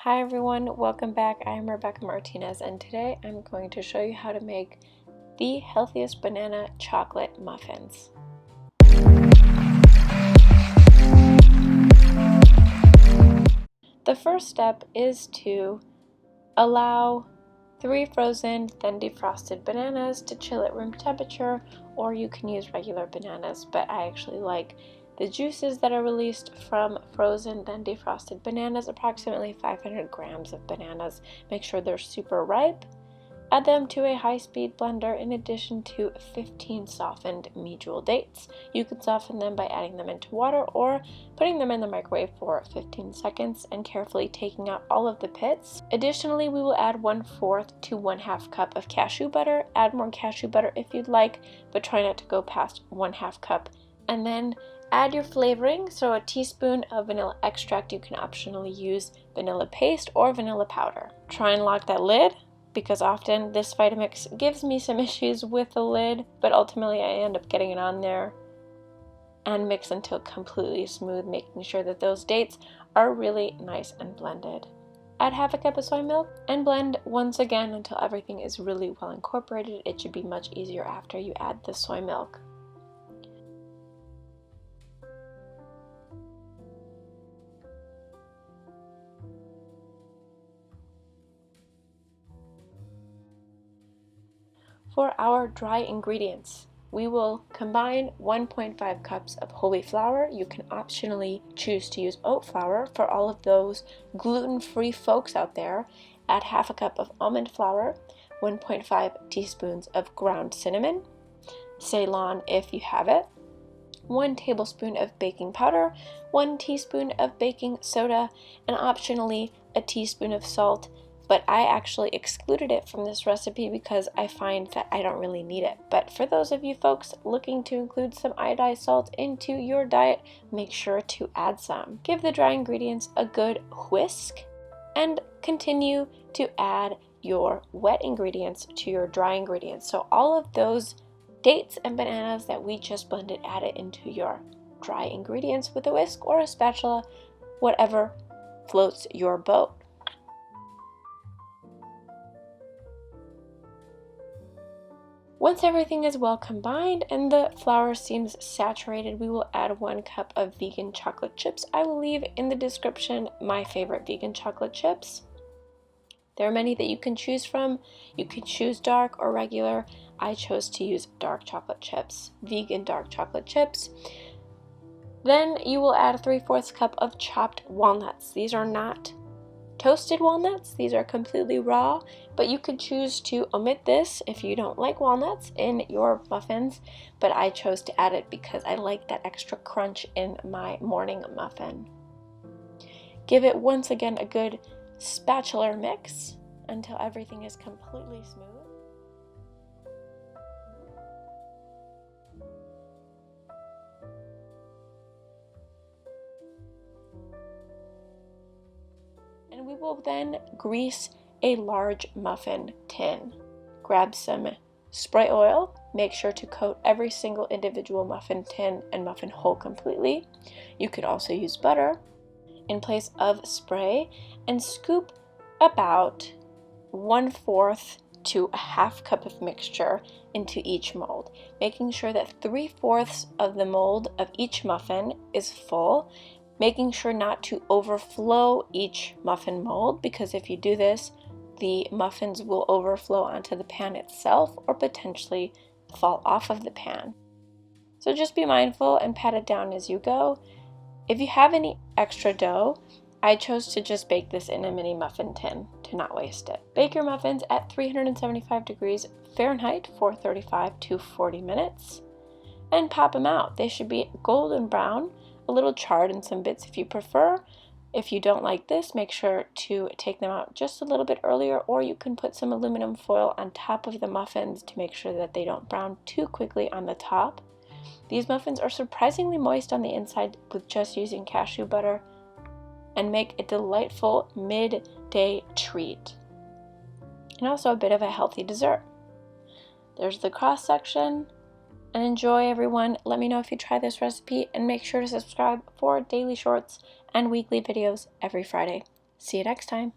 Hi everyone, welcome back. I am Rebecca Martinez and today I'm going to show you how to make the Healthiest Banana Chocolate Muffins. The first step is to allow 3 frozen then defrosted bananas to chill at room temperature, or you can use regular bananas, but I actually like the juices that are released from frozen then defrosted bananas, approximately 500 grams of bananas. Make sure they're super ripe. Add them to a high-speed blender in addition to 15 softened medjool dates. You can soften them by adding them into water or putting them in the microwave for 15 seconds and carefully taking out all of the pits. Additionally, we will add 1/4 to 1/2 cup of cashew butter. Add more cashew butter if you'd like, but try not to go past 1/2 cup. And then add your flavoring, so a teaspoon of vanilla extract. You can optionally use vanilla paste or vanilla powder. Try and lock that lid, because often this Vitamix gives me some issues with the lid, but ultimately I end up getting it on there and mix until completely smooth, making sure that those dates are really nice and blended. Add 1/2 cup of soy milk and blend once again until everything is really well incorporated. It should be much easier after you add the soy milk. For our dry ingredients, we will combine 1.5 cups of whole wheat flour. You can optionally choose to use oat flour for all of those gluten-free folks out there. Add 1/2 cup of almond flour, 1.5 teaspoons of ground cinnamon, Ceylon if you have it, 1 tablespoon of baking powder, 1 teaspoon of baking soda, and optionally a teaspoon of salt. But I actually excluded it from this recipe because I find that I don't really need it. But for those of you folks looking to include some iodized salt into your diet, make sure to add some. Give the dry ingredients a good whisk and continue to add your wet ingredients to your dry ingredients. So all of those dates and bananas that we just blended, add it into your dry ingredients with a whisk or a spatula, whatever floats your boat. Once everything is well combined and the flour seems saturated, we will add 1 cup of vegan chocolate chips. I will leave in the description my favorite vegan chocolate chips. There are many that you can choose from. You can choose dark or regular. I chose to use dark chocolate chips, vegan dark chocolate chips. Then you will add 3/4 cup of chopped walnuts. These are not toasted walnuts, these are completely raw, but you could choose to omit this if you don't like walnuts in your muffins, but I chose to add it because I like that extra crunch in my morning muffin. Give it once again a good spatula mix until everything is completely smooth. And we will then grease a large muffin tin. Grab some spray oil. Make sure to coat every single individual muffin tin and muffin hole completely. You could also use butter in place of spray and scoop about 1/4 to a 1/2 cup of mixture into each mold, making sure that 3/4 of the mold of each muffin is full, making sure not to overflow each muffin mold, because if you do this, the muffins will overflow onto the pan itself or potentially fall off of the pan. So just be mindful and pat it down as you go. If you have any extra dough, I chose to just bake this in a mini muffin tin to not waste it. Bake your muffins at 375 degrees Fahrenheit for 35 to 40 minutes and pop them out. They should be golden brown, a little charred in some bits if you prefer. If you don't like this, make sure to take them out just a little bit earlier, or you can put some aluminum foil on top of the muffins to make sure that they don't brown too quickly on the top. These muffins are surprisingly moist on the inside with just using cashew butter and make a delightful midday treat and also a bit of a healthy dessert. There's the cross section. And enjoy, everyone. Let me know if you try this recipe and make sure to subscribe for daily shorts and weekly videos every Friday. See you next time.